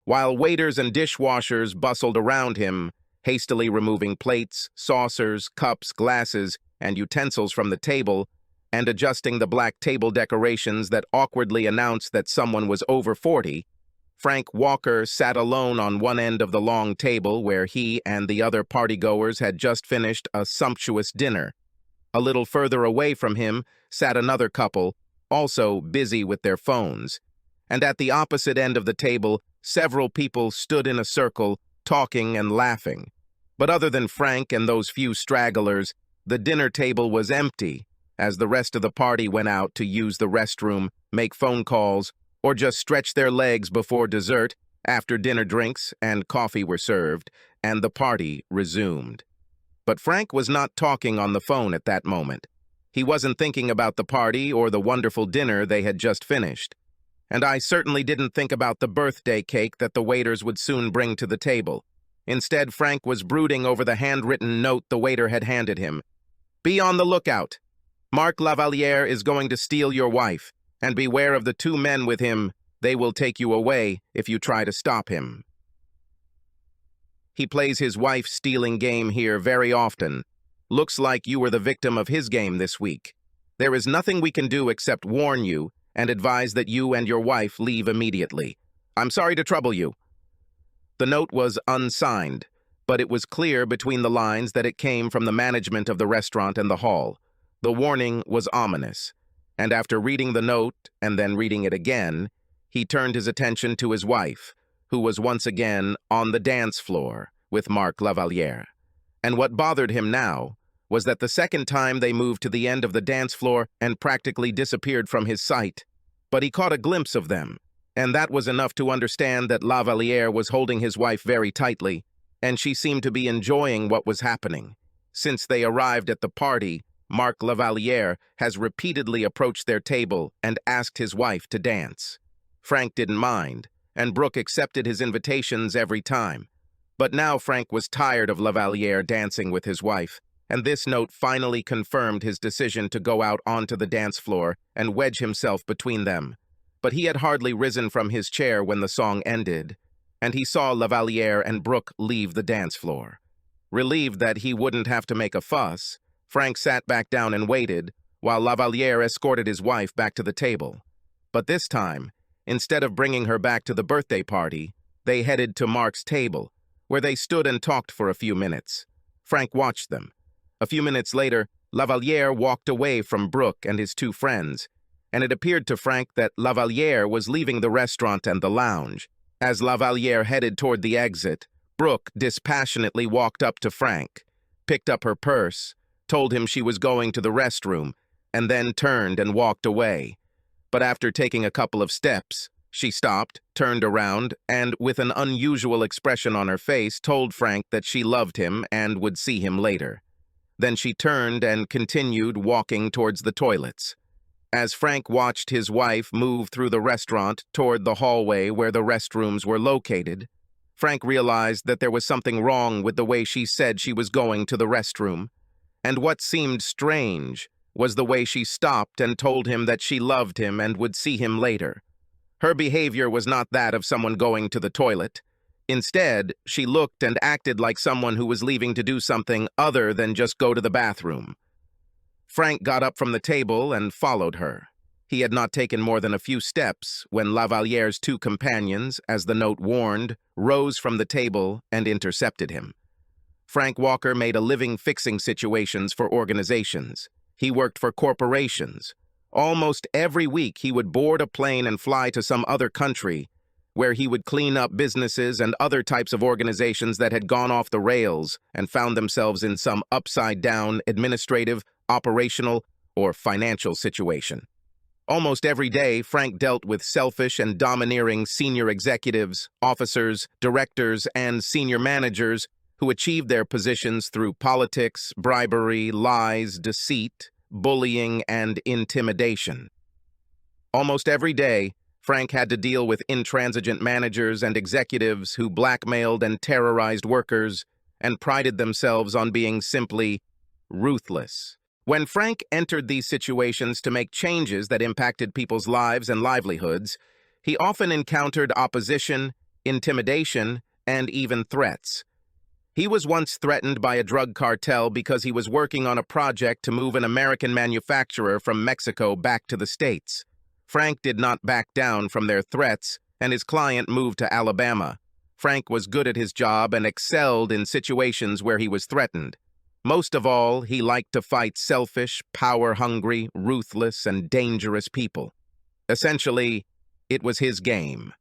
while waiters and dishwashers bustled around him, hastily removing plates, saucers, cups, glasses, and utensils from the table, and adjusting the black table decorations that awkwardly announced that someone was over 40, Frank Walker sat alone on one end of the long table where he and the other partygoers had just finished a sumptuous dinner. A little further away from him sat another couple, also busy with their phones. And at the opposite end of the table, several people stood in a circle, talking and laughing. But other than Frank and those few stragglers, the dinner table was empty, as the rest of the party went out to use the restroom, make phone calls, or just stretch their legs before dessert after dinner drinks and coffee were served, and the party resumed. But Frank was not talking on the phone at that moment. He wasn't thinking about the party or the wonderful dinner they had just finished. And I certainly didn't think about the birthday cake that the waiters would soon bring to the table. Instead, Frank was brooding over the handwritten note the waiter had handed him. "Be on the lookout. Marc Lavaliere is going to steal your wife, and beware of the 2 men with him. They will take you away if you try to stop him." He plays his wife's stealing game here very often. Looks like you were the victim of his game this week. There is nothing we can do except warn you and advise that you and your wife leave immediately. I'm sorry to trouble you. The note was unsigned, but it was clear between the lines that it came from the management of the restaurant and the hall. The warning was ominous, and after reading the note and then reading it again, he turned his attention to his wife, who was once again on the dance floor with Marc Lavaliere. And what bothered him now was that the second time they moved to the end of the dance floor and practically disappeared from his sight. But he caught a glimpse of them, and that was enough to understand that Lavaliere was holding his wife very tightly, and she seemed to be enjoying what was happening. Since they arrived at the party, Marc Lavaliere has repeatedly approached their table and asked his wife to dance. Frank didn't mind, and Brooke accepted his invitations every time. But now Frank was tired of Lavaliere dancing with his wife, and this note finally confirmed his decision to go out onto the dance floor and wedge himself between them. But he had hardly risen from his chair when the song ended, and he saw Lavaliere and Brooke leave the dance floor. Relieved that he wouldn't have to make a fuss, Frank sat back down and waited, while Lavaliere escorted his wife back to the table. But this time, instead of bringing her back to the birthday party, they headed to Marc's table, where they stood and talked for a few minutes. Frank watched them. A few minutes later, Lavaliere walked away from Brooke and his 2 friends, and it appeared to Frank that Lavaliere was leaving the restaurant and the lounge. As Lavaliere headed toward the exit, Brooke dispassionately walked up to Frank, picked up her purse, told him she was going to the restroom, and then turned and walked away. But after taking a couple of steps, she stopped, turned around, and with an unusual expression on her face, told Frank that she loved him and would see him later. Then she turned and continued walking towards the toilets. As Frank watched his wife move through the restaurant toward the hallway where the restrooms were located, Frank realized that there was something wrong with the way she said she was going to the restroom. And what seemed strange was the way she stopped and told him that she loved him and would see him later. Her behavior was not that of someone going to the toilet. Instead, she looked and acted like someone who was leaving to do something other than just go to the bathroom. Frank got up from the table and followed her. He had not taken more than a few steps when Lavaliere's 2 companions, as the note warned, rose from the table and intercepted him. Frank Walker made a living fixing situations for organizations. He worked for corporations. Almost every week he would board a plane and fly to some other country where he would clean up businesses and other types of organizations that had gone off the rails and found themselves in some upside-down administrative, operational, or financial situation. Almost every day, Frank dealt with selfish and domineering senior executives, officers, directors, and senior managers who achieved their positions through politics, bribery, lies, deceit, bullying, and intimidation. Almost every day, Frank had to deal with intransigent managers and executives who blackmailed and terrorized workers and prided themselves on being simply ruthless. When Frank entered these situations to make changes that impacted people's lives and livelihoods, he often encountered opposition, intimidation, and even threats. He was once threatened by a drug cartel because he was working on a project to move an American manufacturer from Mexico back to the States. Frank did not back down from their threats, and his client moved to Alabama. Frank was good at his job and excelled in situations where he was threatened. Most of all, he liked to fight selfish, power-hungry, ruthless, and dangerous people. Essentially, it was his game.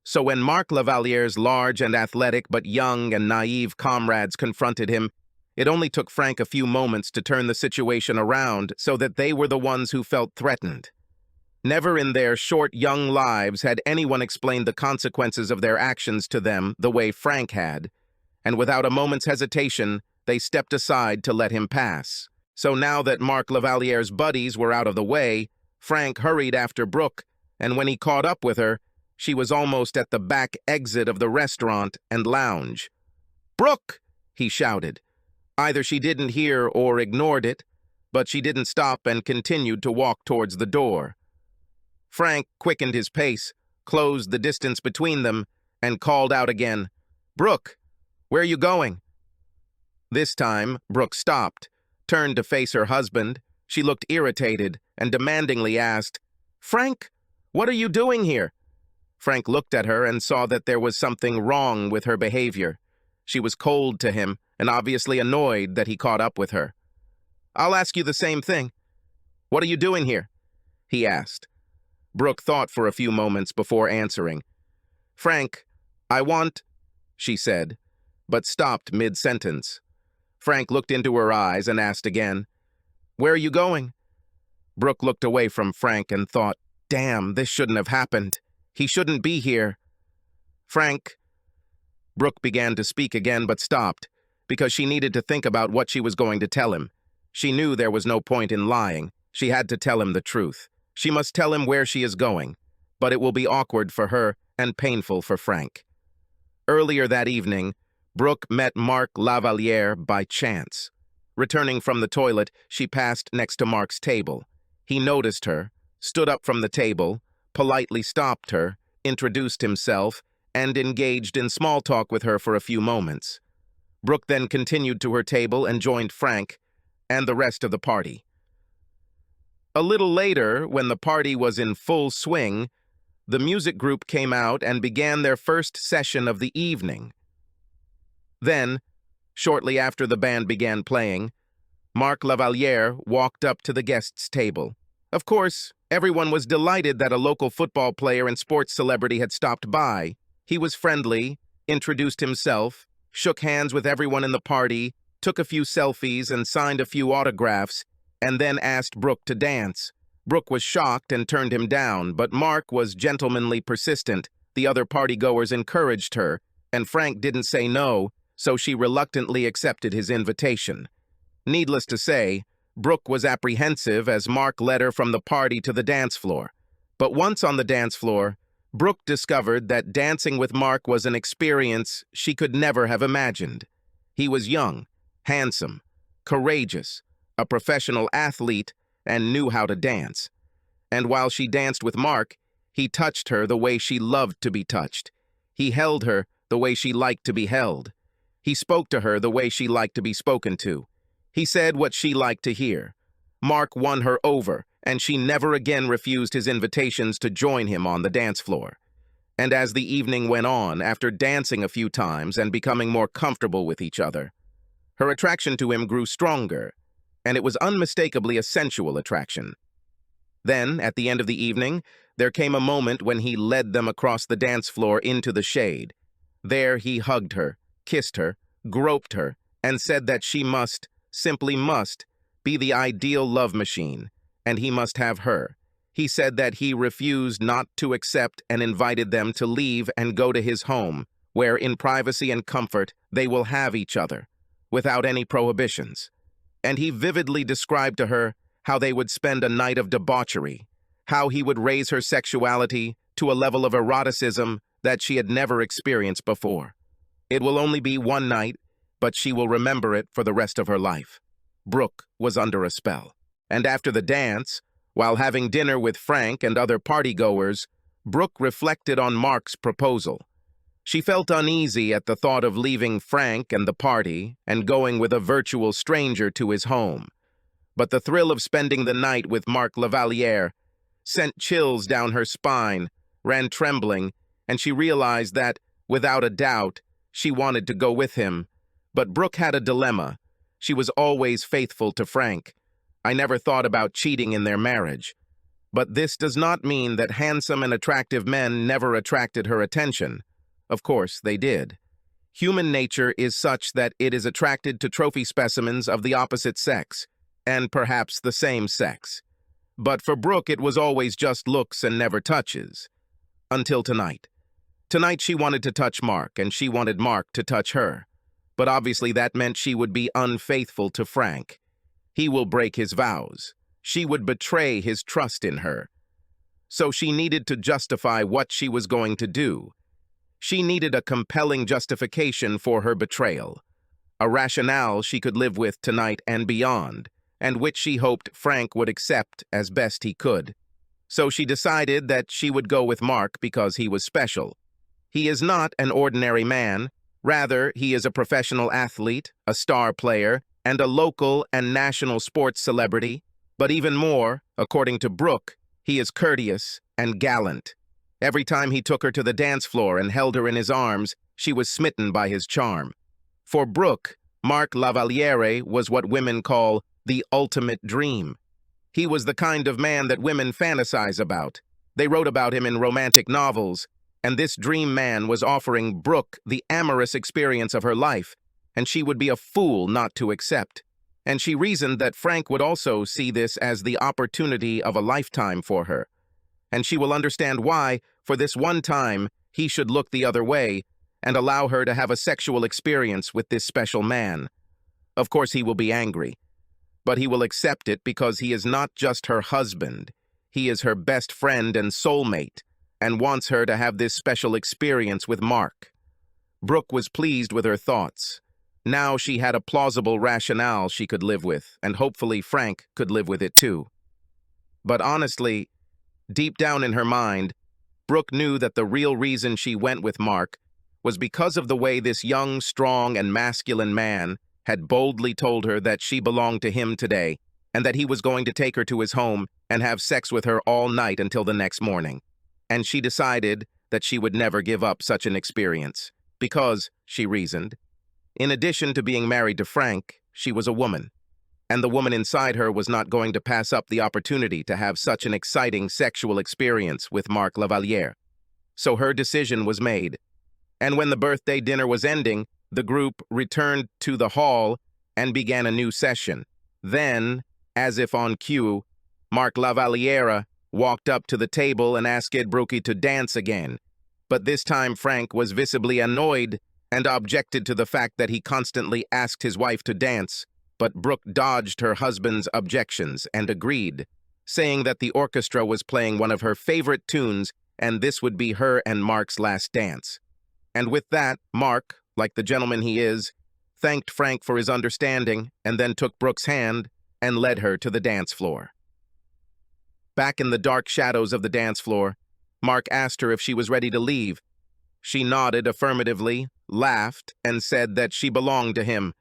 So when Marc Lavaliere's large and athletic but young and naive comrades confronted him, it only took Frank a few moments to turn the situation around so that they were the ones who felt threatened. Never in their short, young lives had anyone explained the consequences of their actions to them the way Frank had, and without a moment's hesitation, they stepped aside to let him pass. So now that Marc Lavaliere's buddies were out of the way, Frank hurried after Brooke, and when he caught up with her, she was almost at the back exit of the restaurant and lounge. "Brooke!" he shouted. Either she didn't hear or ignored it, but she didn't stop and continued to walk towards the door. Frank quickened his pace, closed the distance between them, and called out again, "Brooke, where are you going?" This time, Brooke stopped, turned to face her husband. She looked irritated and demandingly asked, "Frank, what are you doing here?" Frank looked at her and saw that there was something wrong with her behavior. She was cold to him and obviously annoyed that he caught up with her. "I'll ask you the same thing. What are you doing here?" he asked. Brooke thought for a few moments before answering. "Frank, I want," she said, but stopped mid-sentence. Frank looked into her eyes and asked again, "Where are you going?" Brooke looked away from Frank and thought, "Damn, this shouldn't have happened. He shouldn't be here." "Frank," Brooke began to speak again but stopped, because she needed to think about what she was going to tell him. She knew there was no point in lying. She had to tell him the truth. She must tell him where she is going, but it will be awkward for her and painful for Frank. Earlier that evening, Brooke met Marc Lavaliere by chance. Returning from the toilet, she passed next to Marc's table. He noticed her, stood up from the table, politely stopped her, introduced himself, and engaged in small talk with her for a few moments. Brooke then continued to her table and joined Frank and the rest of the party. A little later, when the party was in full swing, the music group came out and began their first session of the evening. Then, shortly after the band began playing, Marc Lavaliere walked up to the guests' table. Of course, everyone was delighted that a local football player and sports celebrity had stopped by. He was friendly, introduced himself, shook hands with everyone in the party, took a few selfies and signed a few autographs, and then asked Brooke to dance. Brooke was shocked and turned him down, but Marc was gentlemanly persistent. The other partygoers encouraged her, and Frank didn't say no, so she reluctantly accepted his invitation. Needless to say, Brooke was apprehensive as Marc led her from the party to the dance floor. But once on the dance floor, Brooke discovered that dancing with Marc was an experience she could never have imagined. He was young, handsome, courageous, a professional athlete, and knew how to dance. And while she danced with Marc, he touched her the way she loved to be touched. He held her the way she liked to be held. He spoke to her the way she liked to be spoken to. He said what she liked to hear. Marc won her over, and she never again refused his invitations to join him on the dance floor. And as the evening went on, after dancing a few times and becoming more comfortable with each other, her attraction to him grew stronger, and it was unmistakably a sensual attraction. Then, at the end of the evening, there came a moment when he led them across the dance floor into the shade. There he hugged her, kissed her, groped her, and said that she must, simply must, be the ideal love machine, and he must have her. He said that he refused not to accept and invited them to leave and go to his home, where in privacy and comfort they will have each other, without any prohibitions. And he vividly described to her how they would spend a night of debauchery, how he would raise her sexuality to a level of eroticism that she had never experienced before. It will only be one night, but she will remember it for the rest of her life. Brooke was under a spell. And after the dance, while having dinner with Frank and other partygoers, Brooke reflected on Marc's proposal. She felt uneasy at the thought of leaving Frank and the party and going with a virtual stranger to his home. But the thrill of spending the night with Marc Lavaliere sent chills down her spine, ran trembling, and she realized that, without a doubt, she wanted to go with him. But Brooke had a dilemma. She was always faithful to Frank. I never thought about cheating in their marriage. But this does not mean that handsome and attractive men never attracted her attention. Of course, they did. Human nature is such that it is attracted to trophy specimens of the opposite sex, and perhaps the same sex. But for Brooke, it was always just looks and never touches. Until tonight. Tonight she wanted to touch Marc, and she wanted Marc to touch her. But obviously that meant she would be unfaithful to Frank. He will break his vows. She would betray his trust in her. So she needed to justify what she was going to do. She needed a compelling justification for her betrayal. A rationale she could live with tonight and beyond, and which she hoped Frank would accept as best he could. So she decided that she would go with Marc because he was special. He is not an ordinary man. Rather, he is a professional athlete, a star player, and a local and national sports celebrity. But even more, according to Brooke, he is courteous and gallant. Every time he took her to the dance floor and held her in his arms, she was smitten by his charm. For Brooke, Marc Lavaliere was what women call the ultimate dream. He was the kind of man that women fantasize about. They wrote about him in romantic novels, and this dream man was offering Brooke the amorous experience of her life, and she would be a fool not to accept. And she reasoned that Frank would also see this as the opportunity of a lifetime for her. And she will understand why, for this one time, he should look the other way and allow her to have a sexual experience with this special man. Of course, he will be angry, but he will accept it because he is not just her husband. He is her best friend and soulmate, and wants her to have this special experience with Marc. Brooke was pleased with her thoughts. Now she had a plausible rationale she could live with, and hopefully Frank could live with it too. But honestly, deep down in her mind, Brooke knew that the real reason she went with Marc was because of the way this young, strong, and masculine man had boldly told her that she belonged to him today, and that he was going to take her to his home and have sex with her all night until the next morning. And she decided that she would never give up such an experience, because, she reasoned, in addition to being married to Frank, she was a woman, and the woman inside her was not going to pass up the opportunity to have such an exciting sexual experience with Marc Lavaliere. So her decision was made, and when the birthday dinner was ending, the group returned to the hall and began a new session. Then, as if on cue, Marc Lavaliere walked up to the table and asked Brooke to dance again. But this time Frank was visibly annoyed and objected to the fact that he constantly asked his wife to dance, but Brooke dodged her husband's objections and agreed, saying that the orchestra was playing one of her favorite tunes and this would be her and Marc's last dance. And with that, Marc, like the gentleman he is, thanked Frank for his understanding and then took Brooke's hand and led her to the dance floor. Back in the dark shadows of the dance floor, Marc asked her if she was ready to leave. She nodded affirmatively, laughed, and said that she belonged to him.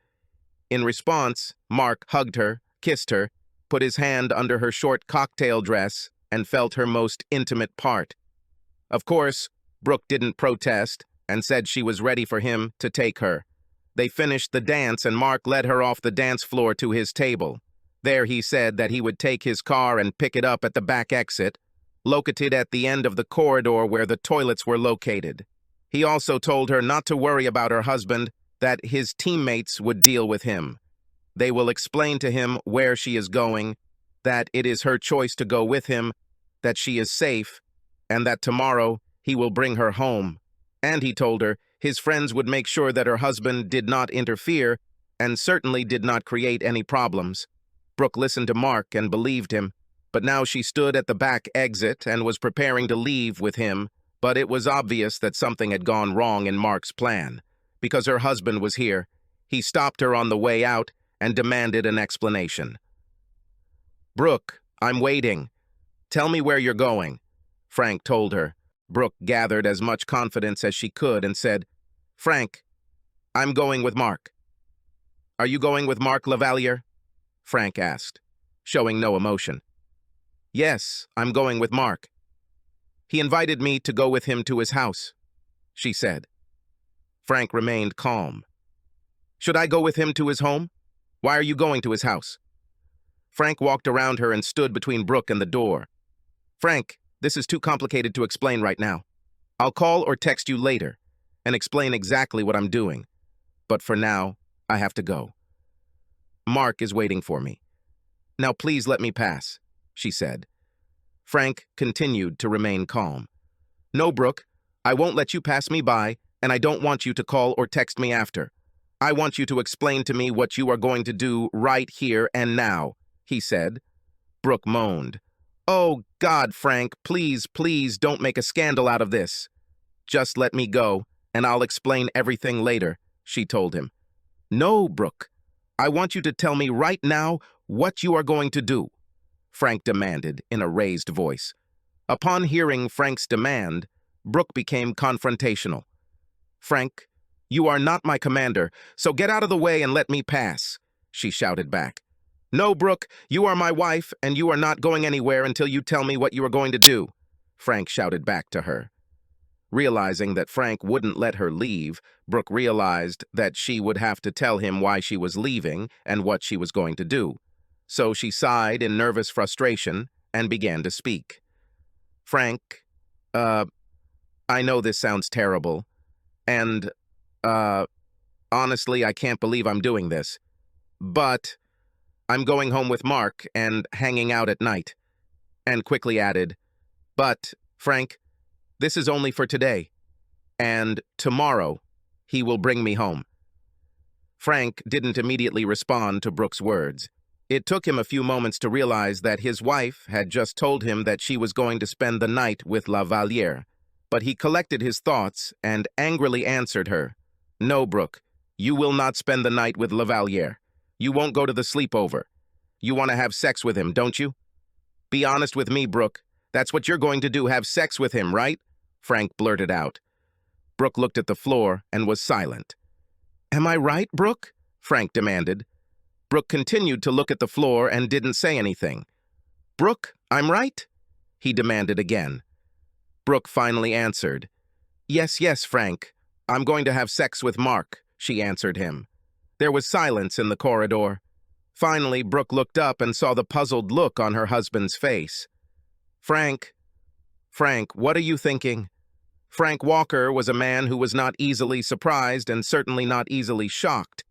In response, Marc hugged her, kissed her, put his hand under her short cocktail dress, and felt her most intimate part. Of course, Brooke didn't protest and said she was ready for him to take her. They finished the dance and Marc led her off the dance floor to his table. There he said that he would take his car and pick it up at the back exit, located at the end of the corridor where the toilets were located. He also told her not to worry about her husband, that his teammates would deal with him. They will explain to him where she is going, that it is her choice to go with him, that she is safe, and that tomorrow he will bring her home. And he told her his friends would make sure that her husband did not interfere and certainly did not create any problems. Brooke listened to Marc and believed him, but now she stood at the back exit and was preparing to leave with him, but it was obvious that something had gone wrong in Marc's plan. Because her husband was here, he stopped her on the way out and demanded an explanation. "Brooke, I'm waiting. Tell me where you're going," Frank told her. Brooke gathered as much confidence as she could and said, "Frank, I'm going with Mark." "Are you going with Mark Lavalier?" Frank asked, showing no emotion. "Yes, I'm going with Mark. He invited me to go with him to his house," she said. Frank remained calm. "Should I go with him to his home? Why are you going to his house?" Frank walked around her and stood between Brooke and the door. "Frank, this is too complicated to explain right now. I'll call or text you later and explain exactly what I'm doing. But for now, I have to go. Mark is waiting for me. Now please let me pass," she said. Frank continued to remain calm. "No, Brooke, I won't let you pass me by, and I don't want you to call or text me after. I want you to explain to me what you are going to do right here and now," he said. Brooke moaned. "Oh, God, Frank, please, please don't make a scandal out of this." "Just let me go, and I'll explain everything later," she told him. "No, Brooke, I want you to tell me right now what you are going to do," Frank demanded in a raised voice. Upon hearing Frank's demand, Brooke became confrontational. "Frank, you are not my commander, so get out of the way and let me pass," she shouted back. "No, Brooke, you are my wife, and you are not going anywhere until you tell me what you are going to do," Frank shouted back to her. Realizing that Frank wouldn't let her leave, Brooke realized that she would have to tell him why she was leaving and what she was going to do. So she sighed in nervous frustration and began to speak. "Frank, I know this sounds terrible, and, honestly, I can't believe I'm doing this, but I'm going home with Mark and hanging out at night," and quickly added, "But, Frank, this is only for today, and tomorrow he will bring me home." Frank didn't immediately respond to Brooke's words. It took him a few moments to realize that his wife had just told him that she was going to spend the night with Lavalier, but he collected his thoughts and angrily answered her, "No, Brooke, you will not spend the night with Lavalier. You won't go to the sleepover. You want to have sex with him, don't you? Be honest with me, Brooke. That's what you're going to do, have sex with him, right?" Frank blurted out. Brooke looked at the floor and was silent. "Am I right, Brooke?" Frank demanded. Brooke continued to look at the floor and didn't say anything. "Brooke, I'm right?" he demanded again. Brooke finally answered. Yes, Frank. I'm going to have sex with Mark," she answered him. There was silence in the corridor. Finally, Brooke looked up and saw the puzzled look on her husband's face. Frank, what are you thinking?" Frank Walker was a man who was not easily surprised and certainly not easily shocked.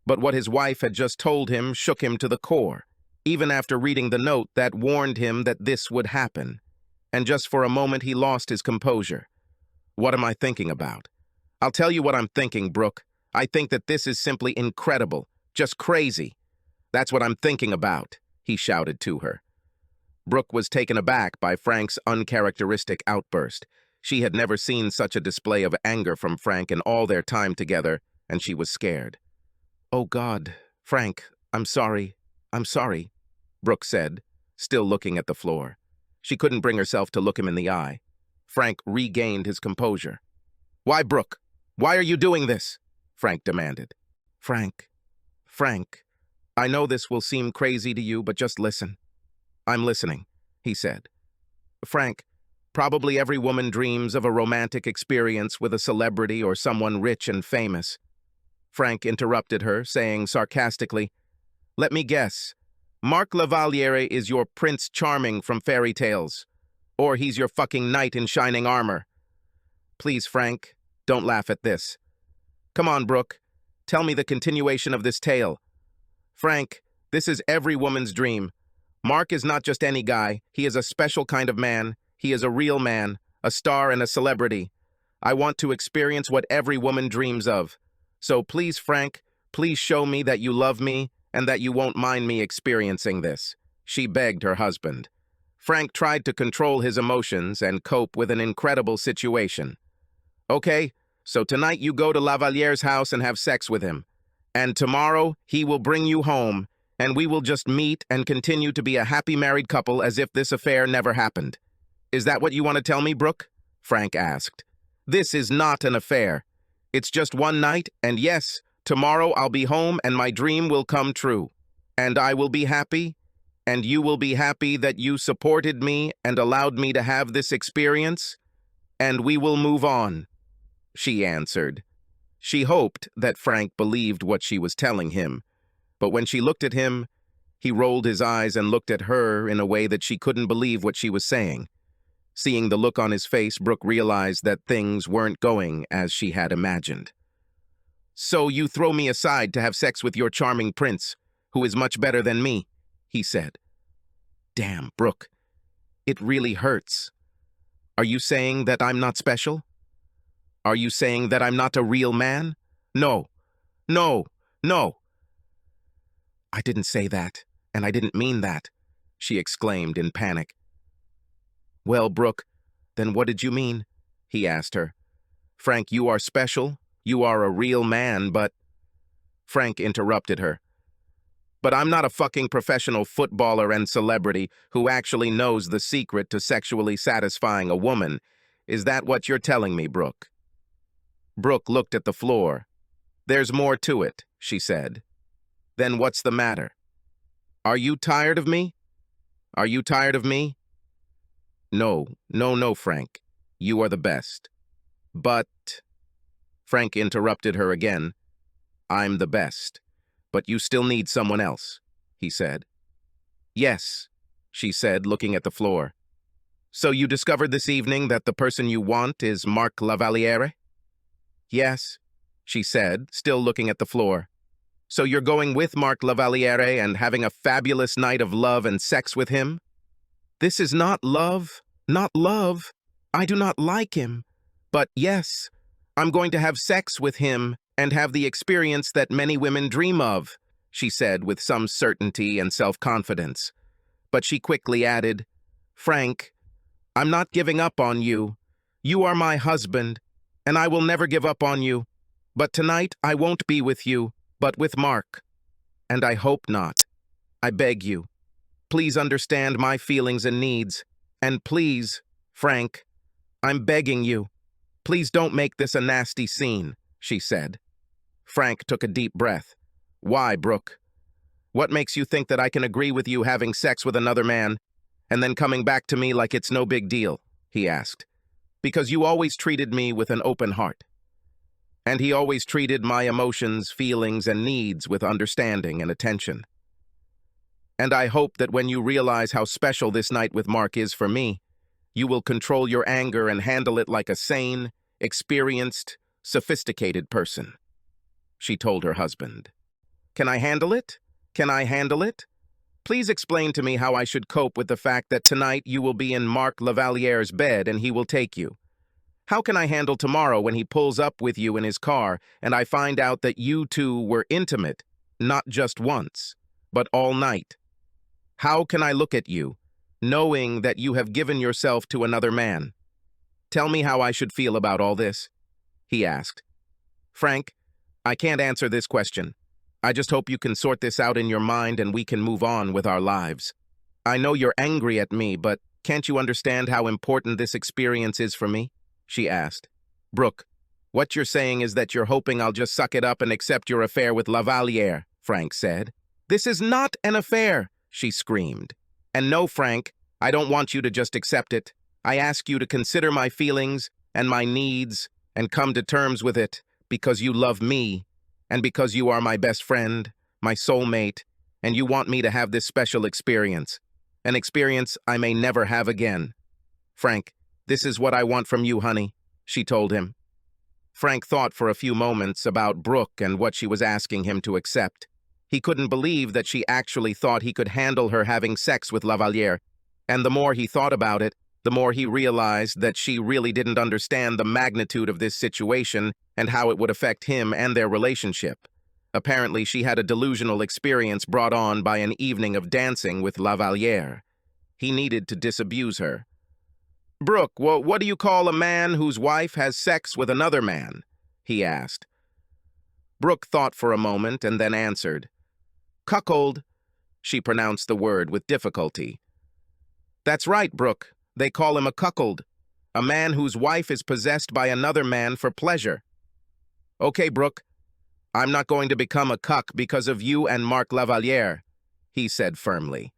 But what his wife had just told him shook him to the core, even after reading the note that warned him that this would happen. And just for a moment he lost his composure. "What am I thinking about?" "I'll tell you what I'm thinking, Brooke. I think that this is simply incredible, just crazy. That's what I'm thinking about," he shouted to her. Brooke was taken aback by Frank's uncharacteristic outburst. She had never seen such a display of anger from Frank in all their time together, and she was scared. "Oh, God, Frank, I'm sorry, Brooke said, still looking at the floor. She couldn't bring herself to look him in the eye. Frank regained his composure. "Why, Brooke? Why are you doing this?" Frank demanded. Frank, I know this will seem crazy to you, but just listen." "I'm listening," he said. "Frank, probably every woman dreams of a romantic experience with a celebrity or someone rich and famous." Frank interrupted her, saying sarcastically, "Let me guess. Mark Lavalier is your Prince Charming from fairy tales. Or he's your fucking knight in shining armor." "Please, Frank, don't laugh at this. Come on, Brooke. Tell me the continuation of this tale." "Frank, this is every woman's dream. Mark is not just any guy. He is a special kind of man. He is a real man, a star and a celebrity. I want to experience what every woman dreams of. So please, Frank, please show me that you love me and that you won't mind me experiencing this," she begged her husband. Frank tried to control his emotions and cope with an incredible situation. "Okay, so tonight you go to Lavalier's house and have sex with him. And tomorrow he will bring you home, and we will just meet and continue to be a happy married couple as if this affair never happened. Is that what you want to tell me, Brooke?" Frank asked. "This is not an affair. It's just one night, and yes, tomorrow I'll be home and my dream will come true. And I will be happy, and you will be happy that you supported me and allowed me to have this experience, and we will move on," she answered. She hoped that Frank believed what she was telling him, but when she looked at him, he rolled his eyes and looked at her in a way that she couldn't believe what she was saying. Seeing the look on his face, Brooke realized that things weren't going as she had imagined. "So you throw me aside to have sex with your charming prince, who is much better than me," he said. "Damn, Brooke, it really hurts. Are you saying that I'm not special? Are you saying that I'm not a real man? No, no, no." "I didn't say that, and I didn't mean that," she exclaimed in panic. "Well, Brooke, then what did you mean?" he asked her. "Frank, you are special. You are a real man, but—" Frank interrupted her. "But I'm not a fucking professional footballer and celebrity who actually knows the secret to sexually satisfying a woman. Is that what you're telling me, Brooke?" Brooke looked at the floor. "There's more to it," she said. "Then what's the matter? Are you tired of me? Are you tired of me?" "No, no, no, Frank. You are the best." "But—" Frank interrupted her again. "I'm the best. But you still need someone else," he said. "Yes," she said, looking at the floor. "So you discovered this evening that the person you want is Marc Lavaliere?" "Yes," she said, still looking at the floor. "So you're going with Marc Lavaliere and having a fabulous night of love and sex with him?" "This is not love, not love. I do not like him. But yes, I'm going to have sex with him and have the experience that many women dream of," she said with some certainty and self-confidence. But she quickly added, "Frank, I'm not giving up on you. You are my husband, and I will never give up on you. But tonight I won't be with you, but with Marc. And I hope not. I beg you. Please understand my feelings and needs. And please, Frank, I'm begging you. Please don't make this a nasty scene," she said. Frank took a deep breath. "Why, Brooke? What makes you think that I can agree with you having sex with another man and then coming back to me like it's no big deal?" he asked. "Because you always treated me with an open heart. And he always treated my emotions, feelings, and needs with understanding and attention. And I hope that when you realize how special this night with Marc is for me, you will control your anger and handle it like a sane, experienced, sophisticated person," she told her husband. "Can I handle it? Can I handle it? Please explain to me how I should cope with the fact that tonight you will be in Marc Lavaliere's bed and he will take you. How can I handle tomorrow when he pulls up with you in his car and I find out that you two were intimate, not just once, but all night? How can I look at you, knowing that you have given yourself to another man? Tell me how I should feel about all this," he asked. "Frank, I can't answer this question. I just hope you can sort this out in your mind and we can move on with our lives. I know you're angry at me, but can't you understand how important this experience is for me?" she asked. "Brooke, what you're saying is that you're hoping I'll just suck it up and accept your affair with Lavaliere," Frank said. "This is not an affair," she screamed. "And no, Frank, I don't want you to just accept it. I ask you to consider my feelings and my needs and come to terms with it because you love me and because you are my best friend, my soulmate, and you want me to have this special experience, an experience I may never have again. Frank, this is what I want from you, honey," she told him. Frank thought for a few moments about Brooke and what she was asking him to accept. He couldn't believe that she actually thought he could handle her having sex with Lavaliere, and the more he thought about it, the more he realized that she really didn't understand the magnitude of this situation and how it would affect him and their relationship. Apparently, she had a delusional experience brought on by an evening of dancing with Lavaliere. He needed to disabuse her. "Brooke, what do you call a man whose wife has sex with another man?" he asked. Brooke thought for a moment and then answered. "Cuckold." She pronounced the word with difficulty. "That's right, Brooke. They call him a cuckold. A man whose wife is possessed by another man for pleasure. Okay, Brooke, I'm not going to become a cuck because of you and Marc Lavaliere, he said firmly.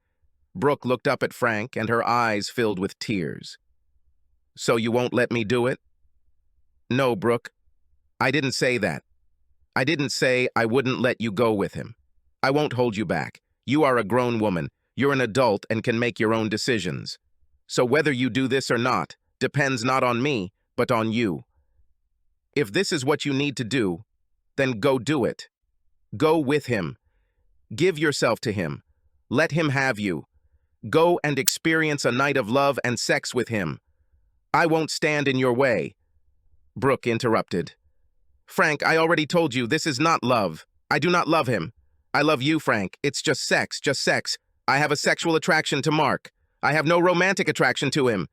Brooke looked up at Frank, and her eyes filled with tears. So you won't let me do it? No, Brooke. I didn't say that. I didn't say I wouldn't let you go with him. I won't hold you back. You are a grown woman. You're an adult and can make your own decisions. So whether you do this or not depends not on me, but on you. If this is what you need to do, then go do it. Go with him. Give yourself to him. Let him have you. Go and experience a night of love and sex with him. I won't stand in your way. Brooke interrupted. Frank, I already told you this is not love. I do not love him. I love you, Frank. It's just sex, just sex. I have a sexual attraction to Marc. I have no romantic attraction to him.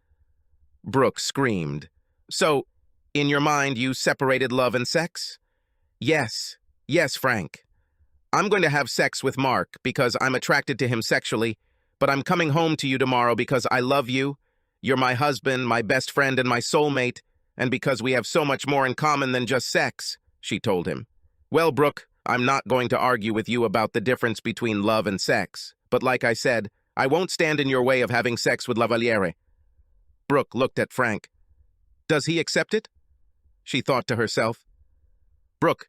Brooke screamed. So, in your mind, you separated love and sex? Yes. Yes, Frank. I'm going to have sex with Marc because I'm attracted to him sexually, but I'm coming home to you tomorrow because I love you. You're my husband, my best friend, and my soulmate, and because we have so much more in common than just sex, she told him. Well, Brooke, I'm not going to argue with you about the difference between love and sex, but like I said, I won't stand in your way of having sex with Lavaliere. Brooke looked at Frank. Does he accept it? She thought to herself. Brooke,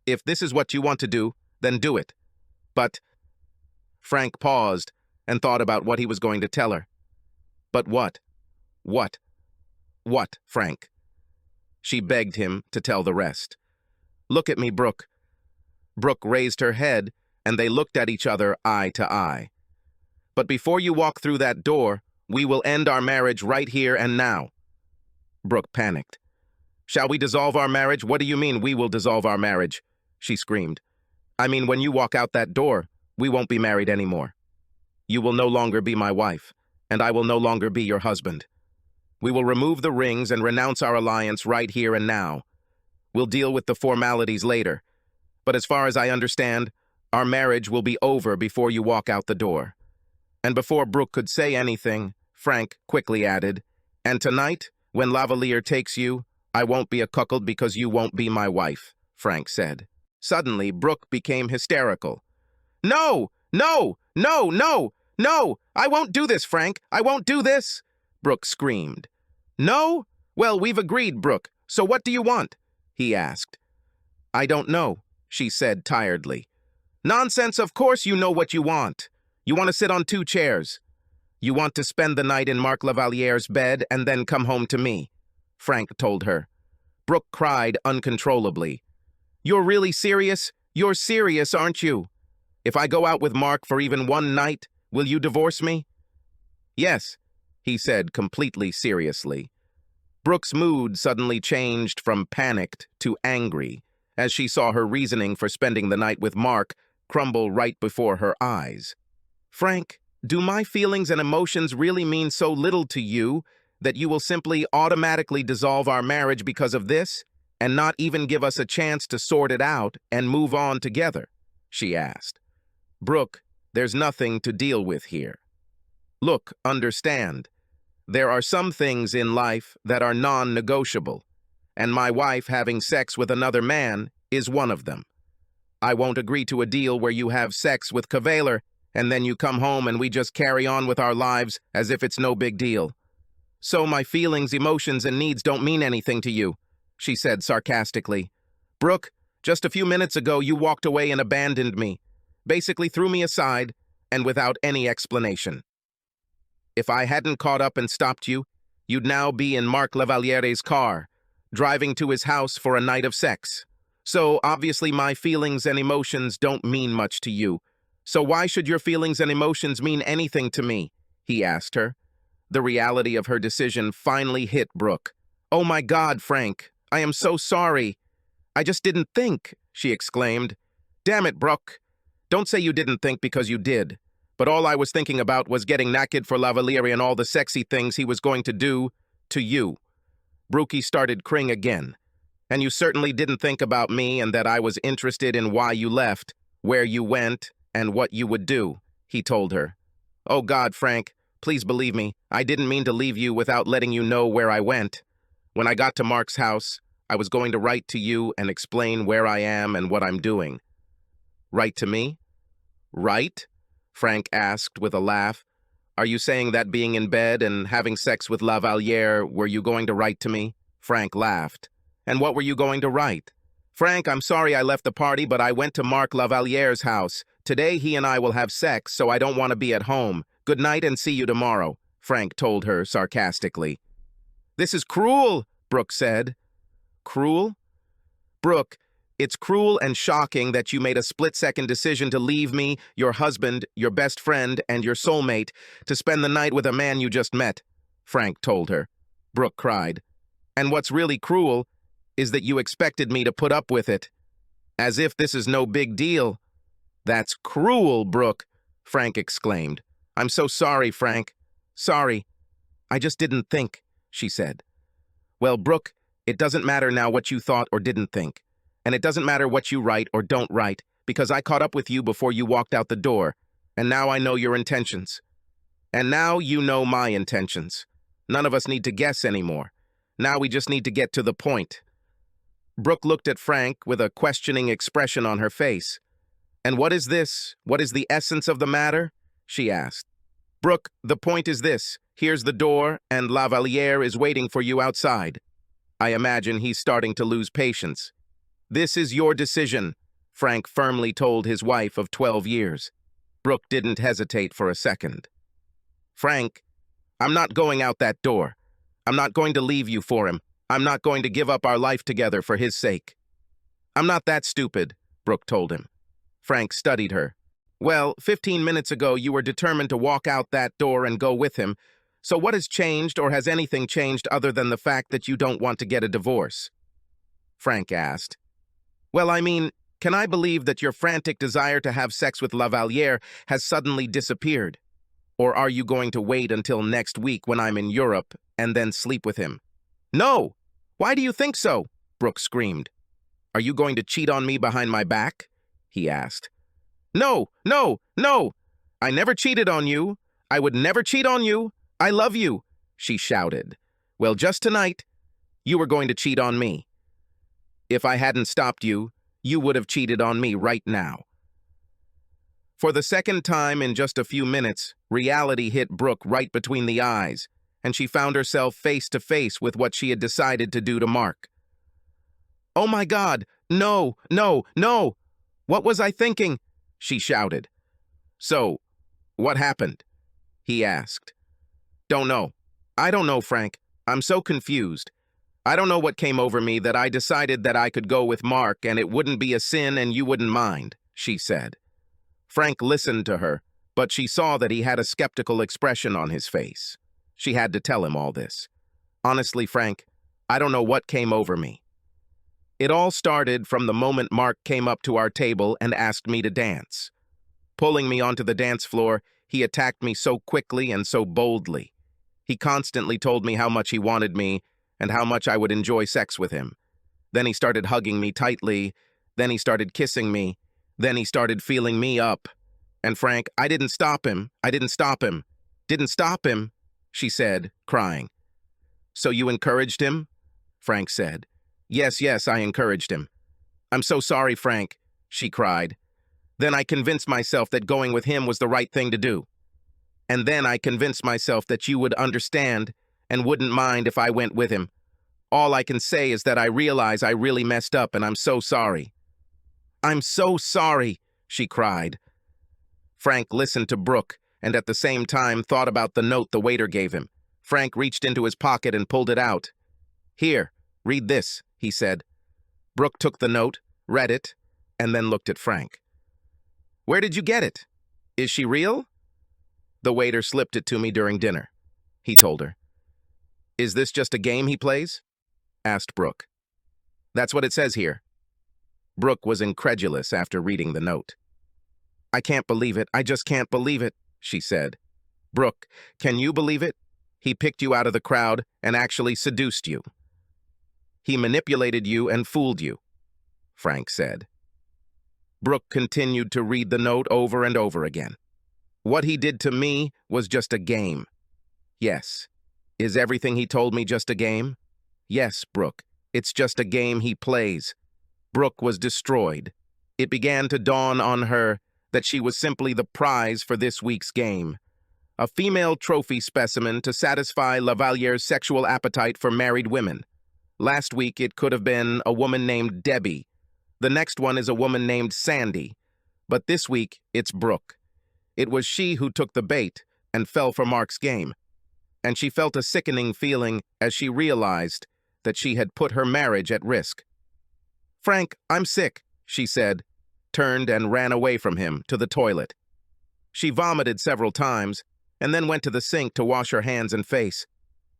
if this is what you want to do, then do it. But Frank paused and thought about what he was going to tell her. But what? What? What, Frank? She begged him to tell the rest. Look at me, Brooke. Brooke raised her head, and they looked at each other eye to eye. But before you walk through that door, we will end our marriage right here and now. Brooke panicked. Shall we dissolve our marriage? What do you mean we will dissolve our marriage? She screamed. I mean, when you walk out that door, we won't be married anymore. You will no longer be my wife, and I will no longer be your husband. We will remove the rings and renounce our alliance right here and now. We'll deal with the formalities later. But as far as I understand, our marriage will be over before you walk out the door. And before Brooke could say anything, Frank quickly added, and tonight, when Lavaliere takes you, I won't be a cuckold because you won't be my wife, Frank said. Suddenly, Brooke became hysterical. No! No! No! No! No! I won't do this, Frank! I won't do this! Brooke screamed. No? Well, we've agreed, Brooke. So what do you want? He asked. I don't know, she said tiredly. Nonsense, of course you know what you want. You want to sit on 2 chairs. You want to spend the night in Marc Lavaliere's bed and then come home to me, Frank told her. Brooke cried uncontrollably. You're really serious? You're serious, aren't you? If I go out with Marc for even one night, will you divorce me? Yes, he said completely seriously. Brooke's mood suddenly changed from panicked to angry as she saw her reasoning for spending the night with Marc crumble right before her eyes. Frank, do my feelings and emotions really mean so little to you that you will simply automatically dissolve our marriage because of this, and not even give us a chance to sort it out and move on together? She asked. Brooke, there's nothing to deal with here. Look, understand. There are some things in life that are non-negotiable, and my wife having sex with another man is one of them. I won't agree to a deal where you have sex with Cavalier and then you come home and we just carry on with our lives as if it's no big deal. So my feelings, emotions, and needs don't mean anything to you, she said sarcastically. Brooke, just a few minutes ago you walked away and abandoned me, basically threw me aside, and without any explanation. If I hadn't caught up and stopped you, you'd now be in Marc Lavaliere's car, driving to his house for a night of sex. So obviously my feelings and emotions don't mean much to you. So why should your feelings and emotions mean anything to me? He asked her. The reality of her decision finally hit Brooke. Oh my God, Frank, I am so sorry. I just didn't think, she exclaimed. Damn it, Brooke. Don't say you didn't think because you did. But all I was thinking about was getting naked for Lavaliere and all the sexy things he was going to do to you. Brookie started crying again. And you certainly didn't think about me and that I was interested in why you left, where you went, and what you would do, he told her. Oh God, Frank, Please believe me, I didn't mean to leave you without letting you know where I went. When I got to Mark's house, I was going to write to you and explain where I am and what I'm doing." "Write to me?" "Write?" Frank asked with a laugh. "Are you saying that being in bed and having sex with La Valliere, were you going to write to me?" Frank laughed. "And what were you going to write?" "Frank, I'm sorry I left the party, but I went to Mark La Valliere's house. Today he and I will have sex, so I don't want to be at home. Good night and see you tomorrow," Frank told her sarcastically. "This is cruel," Brooke said. "Cruel?" "Brooke, it's cruel and shocking that you made a split-second decision to leave me, your husband, your best friend, and your soulmate to spend the night with a man you just met," Frank told her. Brooke cried. "And what's really cruel is that you expected me to put up with it. As if this is no big deal." "That's cruel, Brooke," Frank exclaimed. "I'm so sorry, Frank. Sorry. I just didn't think," she said. "Well, Brooke, it doesn't matter now what you thought or didn't think. And it doesn't matter what you write or don't write, because I caught up with you before you walked out the door, and now I know your intentions. And now you know my intentions. None of us need to guess anymore. Now we just need to get to the point." Brooke looked at Frank with a questioning expression on her face. "And what is this? What is the essence of the matter?" she asked. "Brooke, the point is this. Here's the door, and La Valliere is waiting for you outside." I imagine he's starting to lose patience. "This is your decision," Frank firmly told his wife of 12 years. Brooke didn't hesitate for a second. "Frank, I'm not going out that door. I'm not going to leave you for him. I'm not going to give up our life together for his sake." "I'm not that stupid," Brooke told him. Frank studied her. "Well, 15 minutes ago you were determined to walk out that door and go with him. So what has changed, or has anything changed other than the fact that you don't want to get a divorce?" Frank asked. "Well, I mean, can I believe that your frantic desire to have sex with La Valliere has suddenly disappeared? Or are you going to wait until next week when I'm in Europe and then sleep with him?" "No! Why do you think so?" Brooke screamed. "Are you going to cheat on me behind my back?" he asked. "No, no, no! I never cheated on you. I would never cheat on you. I love you," she shouted. "Well, just tonight, you were going to cheat on me. If I hadn't stopped you, you would have cheated on me right now." For the second time in just a few minutes, reality hit Brooke right between the eyes, and she found herself face to face with what she had decided to do to Mark. "Oh my God, no, no, no! What was I thinking?" she shouted. "So, what happened?" he asked. "Don't know. I don't know, Frank. I'm so confused. I don't know what came over me that I decided that I could go with Mark and it wouldn't be a sin and you wouldn't mind," she said. Frank listened to her, but she saw that he had a skeptical expression on his face. She had to tell him all this. "Honestly, Frank, I don't know what came over me. It all started from the moment Mark came up to our table and asked me to dance. Pulling me onto the dance floor, he attacked me so quickly and so boldly. He constantly told me how much he wanted me and how much I would enjoy sex with him. Then he started hugging me tightly. Then he started kissing me. Then he started feeling me up. And Frank, I didn't stop him. I didn't stop him. Didn't stop him," she said, crying. "So you encouraged him?" Frank said. Yes, I encouraged him." "I'm so sorry, Frank," she cried. "Then I convinced myself that going with him was the right thing to do. And then I convinced myself that you would understand and wouldn't mind if I went with him. All I can say is that I realize I really messed up and I'm so sorry." "I'm so sorry," she cried. Frank listened to Brooke and at the same time thought about the note the waiter gave him. Frank reached into his pocket and pulled it out. "Here, read this," he said. Brooke took the note, read it, and then looked at Frank. "Where did you get it? Is she real?" "The waiter slipped it to me during dinner," he told her. "Is this just a game he plays?" asked Brooke. "That's what it says here." Brooke was incredulous after reading the note. "I can't believe it. I just can't believe it," she said. "Brooke, can you believe it? He picked you out of the crowd and actually seduced you. He manipulated you and fooled you," Frank said. Brooke continued to read the note over and over again. "What he did to me was just a game. Yes. Is everything he told me just a game? Yes, Brooke. It's just a game he plays. Brooke was destroyed. It began to dawn on her that she was simply the prize for this week's game. A female trophy specimen to satisfy Lavaliere's sexual appetite for married women. Last week, it could have been a woman named Debbie. The next one is a woman named Sandy. But this week, it's Brooke. It was she who took the bait and fell for Mark's game. And she felt a sickening feeling as she realized that she had put her marriage at risk. "Frank, I'm sick," she said, turned and ran away from him to the toilet. She vomited several times and then went to the sink to wash her hands and face.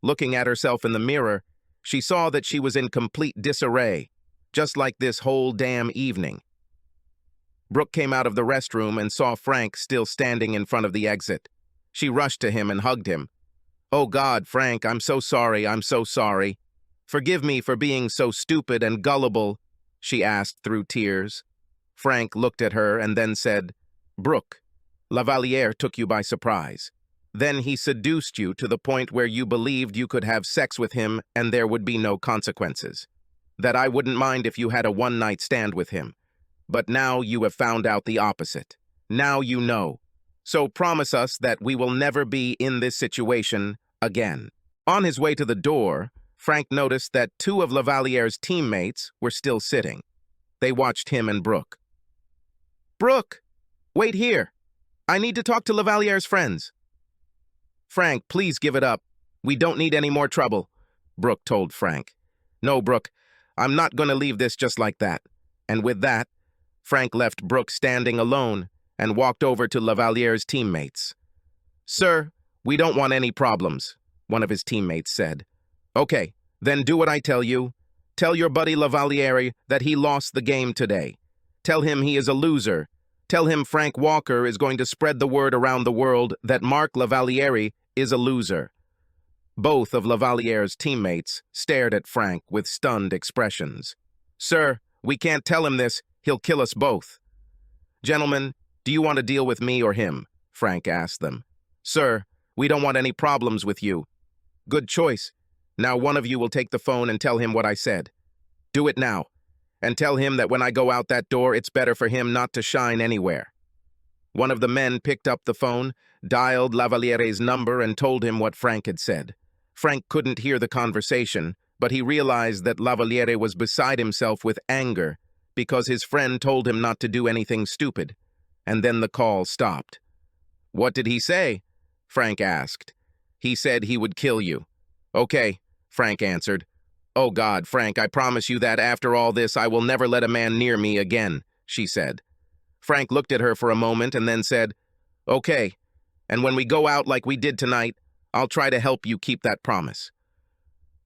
Looking at herself in the mirror, she saw that she was in complete disarray, just like this whole damn evening. Brooke came out of the restroom and saw Frank still standing in front of the exit. She rushed to him and hugged him. "Oh God, Frank, I'm so sorry, I'm so sorry. Forgive me for being so stupid and gullible," she asked through tears. Frank looked at her and then said, "Brooke, Lavaliere took you by surprise. Then he seduced you to the point where you believed you could have sex with him and there would be no consequences. That I wouldn't mind if you had a one-night stand with him. But now you have found out the opposite. Now you know. So promise us that we will never be in this situation again." On his way to the door, Frank noticed that two of Lavaliere's teammates were still sitting. They watched him and Brooke. "Brooke, wait here. I need to talk to Lavaliere's friends." "Frank, please give it up. We don't need any more trouble," Brooke told Frank. "No, Brooke, I'm not going to leave this just like that." And with that, Frank left Brooke standing alone and walked over to Lavaliere's teammates. "Sir, we don't want any problems," one of his teammates said. "Okay, then do what I tell you. Tell your buddy Lavaliere that he lost the game today. Tell him he is a loser. Tell him Frank Walker is going to spread the word around the world that Mark Lavaliere is a loser." Both of Lavaliere's teammates stared at Frank with stunned expressions. "Sir, we can't tell him this. He'll kill us both." "Gentlemen, do you want to deal with me or him?" Frank asked them. "Sir, we don't want any problems with you." "Good choice. Now one of you will take the phone and tell him what I said. Do it now. And tell him that when I go out that door, it's better for him not to shine anywhere." One of the men picked up the phone, dialed Lavaliere's number, and told him what Frank had said. Frank couldn't hear the conversation, but he realized that Lavaliere was beside himself with anger because his friend told him not to do anything stupid. And then the call stopped. "What did he say?" Frank asked. "He said he would kill you." "Okay," Frank answered. "Oh God, Frank, I promise you that after all this I will never let a man near me again," she said. Frank looked at her for a moment and then said, "Okay, and when we go out like we did tonight, I'll try to help you keep that promise.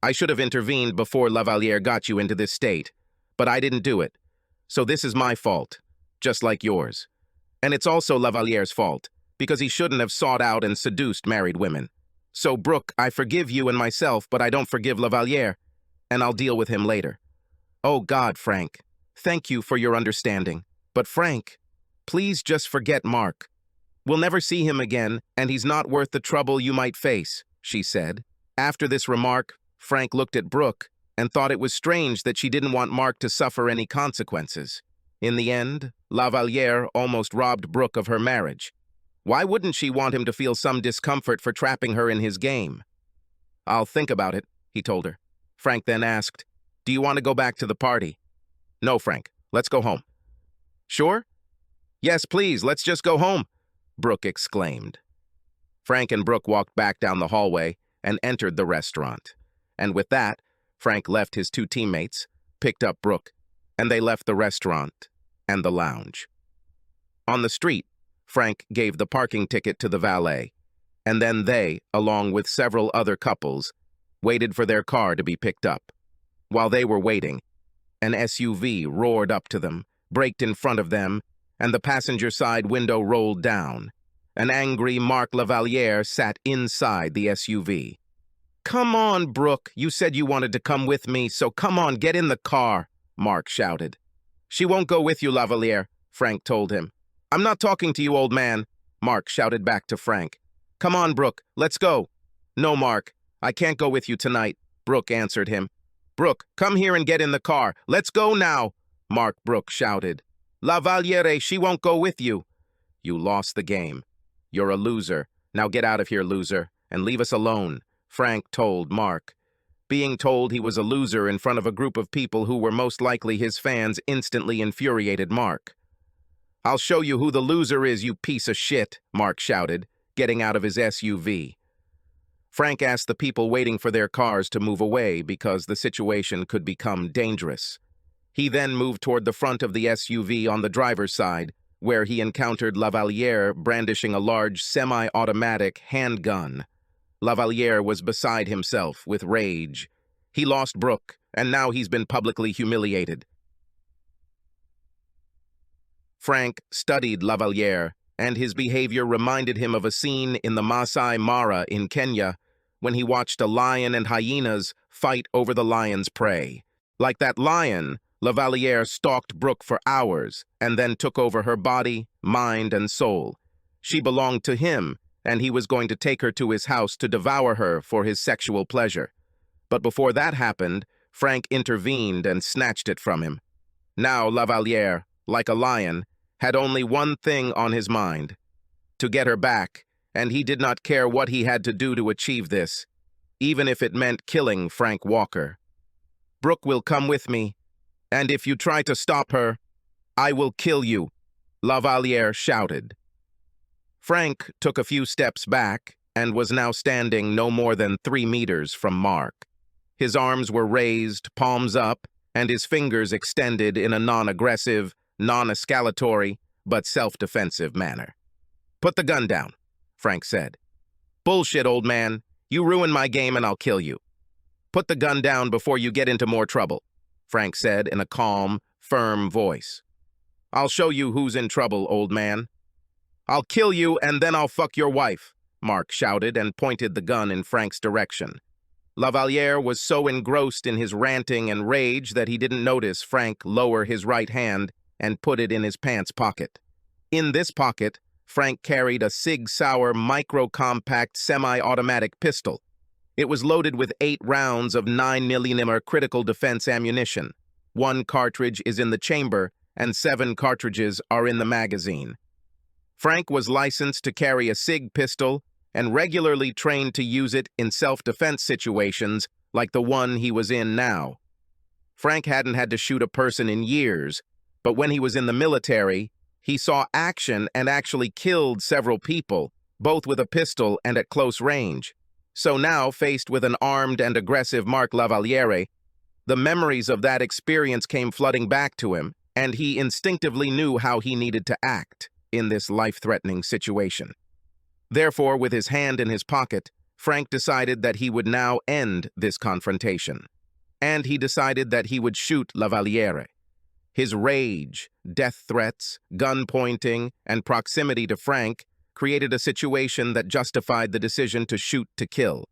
I should have intervened before Lavaliere got you into this state, but I didn't do it. So this is my fault, just like yours. And it's also Lavaliere's fault, because he shouldn't have sought out and seduced married women. So, Brooke, I forgive you and myself, but I don't forgive Lavaliere, and I'll deal with him later." "Oh God, Frank, thank you for your understanding. But Frank, please just forget Mark. We'll never see him again, and he's not worth the trouble you might face," she said. After this remark, Frank looked at Brooke and thought it was strange that she didn't want Mark to suffer any consequences. In the end, Lavaliere almost robbed Brooke of her marriage. Why wouldn't she want him to feel some discomfort for trapping her in his game? "I'll think about it," he told her. Frank then asked, "Do you want to go back to the party?" "No, Frank. Let's go home." "Sure?" "Yes, please, let's just go home," Brooke exclaimed. Frank and Brooke walked back down the hallway and entered the restaurant. And with that, Frank left his two teammates, picked up Brooke, and they left the restaurant and the lounge. On the street, Frank gave the parking ticket to the valet, and then they, along with several other couples, waited for their car to be picked up. While they were waiting, an SUV roared up to them, braked in front of them, and the passenger side window rolled down. An angry Mark Lavaliere sat inside the SUV. "Come on, Brooke, you said you wanted to come with me, so come on, get in the car," Mark shouted. "She won't go with you, Lavaliere," Frank told him. "I'm not talking to you, old man," Mark shouted back to Frank. "Come on, Brooke, let's go." "No, Mark, I can't go with you tonight," Brooke answered him. "Brooke, come here and get in the car. Let's go now," Mark Brooke shouted. "La Valliere, she won't go with you." "You lost the game. You're a loser. Now get out of here, loser, and leave us alone," Frank told Mark. Being told he was a loser in front of a group of people who were most likely his fans instantly infuriated Mark. "I'll show you who the loser is, you piece of shit," Mark shouted, getting out of his SUV. Frank asked the people waiting for their cars to move away because the situation could become dangerous. He then moved toward the front of the SUV on the driver's side, where he encountered La Valliere brandishing a large semi-automatic handgun. La Valliere was beside himself with rage. He lost Brooke, and now he's been publicly humiliated. Frank studied La Valliere, and his behavior reminded him of a scene in the Masai Mara in Kenya when he watched a lion and hyenas fight over the lion's prey. Like that lion, La Valliere stalked Brooke for hours and then took over her body, mind, and soul. She belonged to him, and he was going to take her to his house to devour her for his sexual pleasure. But before that happened, Frank intervened and snatched it from him. Now La Valliere, like a lion, had only one thing on his mind: to get her back, and he did not care what he had to do to achieve this, even if it meant killing Frank Walker. "Brooke will come with me, and if you try to stop her, I will kill you," La Valliere shouted. Frank took a few steps back and was now standing no more than 3 meters from Mark. His arms were raised, palms up, and his fingers extended in a non-aggressive, non-escalatory, but self-defensive manner. "Put the gun down," Frank said. "Bullshit, old man. You ruin my game and I'll kill you." "Put the gun down before you get into more trouble," Frank said in a calm, firm voice. "I'll show you who's in trouble, old man." "I'll kill you and then I'll fuck your wife," Mark shouted and pointed the gun in Frank's direction. La Valliere was so engrossed in his ranting and rage that he didn't notice Frank lower his right hand and put it in his pants pocket. In this pocket, Frank carried a Sig Sauer micro-compact semi-automatic pistol. It was loaded with 8 rounds of 9mm critical defense ammunition. 1 cartridge is in the chamber, and 7 cartridges are in the magazine. Frank was licensed to carry a SIG pistol and regularly trained to use it in self-defense situations like the one he was in now. Frank hadn't had to shoot a person in years, but when he was in the military, he saw action and actually killed several people, both with a pistol and at close range. So now, faced with an armed and aggressive Mark La Valliere, the memories of that experience came flooding back to him, and he instinctively knew how he needed to act in this life-threatening situation. Therefore, with his hand in his pocket, Frank decided that he would now end this confrontation. And he decided that he would shoot La Valliere. His rage, death threats, gun pointing, and proximity to Frank created a situation that justified the decision to shoot to kill.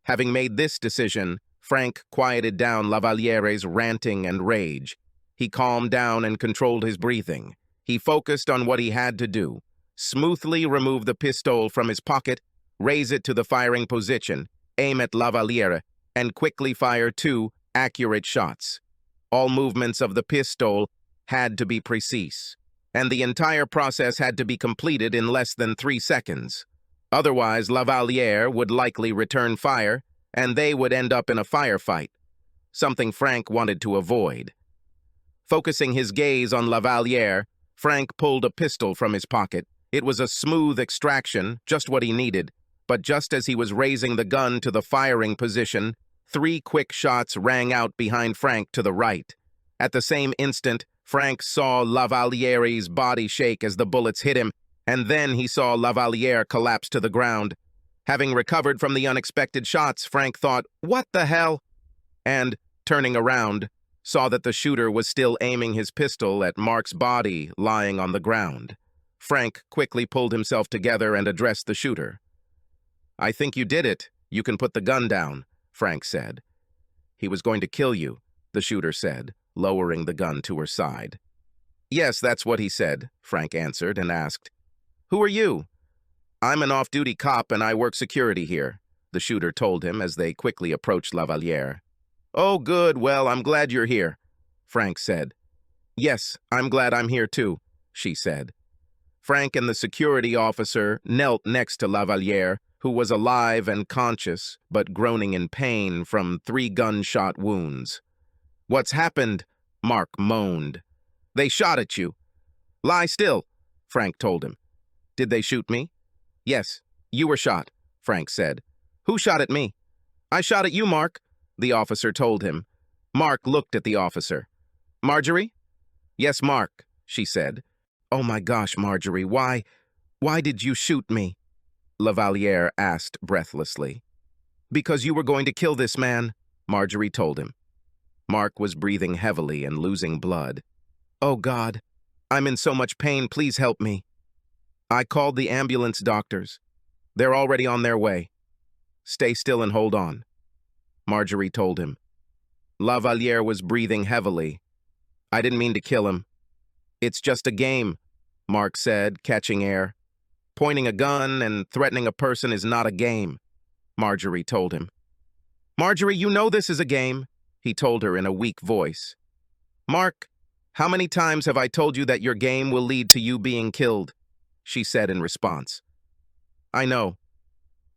Having made this decision, Frank quieted down La Valliere's ranting and rage. He calmed down and controlled his breathing. He focused on what he had to do: smoothly remove the pistol from his pocket, raise it to the firing position, aim at La Valliere, and quickly fire 2 accurate shots. All movements of the pistol had to be precise, and the entire process had to be completed in less than 3 seconds. Otherwise, La Valliere would likely return fire, and they would end up in a firefight, something Frank wanted to avoid. Focusing his gaze on La Valliere, Frank pulled a pistol from his pocket. It was a smooth extraction, just what he needed, but just as he was raising the gun to the firing position, 3 quick shots rang out behind Frank to the right. At the same instant, Frank saw La Valliere's body shake as the bullets hit him, and then he saw La Valliere collapse to the ground. Having recovered from the unexpected shots, Frank thought, "What the hell?" And, turning around, saw that the shooter was still aiming his pistol at Mark's body lying on the ground. Frank quickly pulled himself together and addressed the shooter. "I think you did it. You can put the gun down," Frank said. "He was going to kill you," the shooter said, lowering the gun to her side. "Yes, that's what he said," Frank answered and asked, "Who are you?" "I'm an off-duty cop and I work security here. the shooter told him as they quickly approached Lavaliere. "Oh, good, well, I'm glad you're here," Frank said. "Yes, I'm glad I'm here too," she said. Frank and the security officer knelt next to Lavaliere, who was alive and conscious, but groaning in pain from 3 gunshot wounds. "What's happened?" Mark moaned. "They shot at you." "Lie still," Frank told him. "Did they shoot me?" "Yes, you were shot," Frank said. "Who shot at me?" "I shot at you, Mark," the officer told him. Mark looked at the officer. "Marjorie?" "Yes, Mark," she said. "Oh my gosh, Marjorie, why did you shoot me?" Lavaliere asked breathlessly. "Because you were going to kill this man," Marjorie told him. Mark was breathing heavily and losing blood. "Oh God, I'm in so much pain, please help me." "I called the ambulance doctors. They're already on their way. Stay still and hold on," Marjorie told him. Lavaliere was breathing heavily. "I didn't mean to kill him. It's just a game," Mark said, catching air. "Pointing a gun and threatening a person is not a game," Marjorie told him. "Marjorie, you know this is a game," he told her in a weak voice. "Mark, how many times have I told you that your game will lead to you being killed?" she said in response. "I know,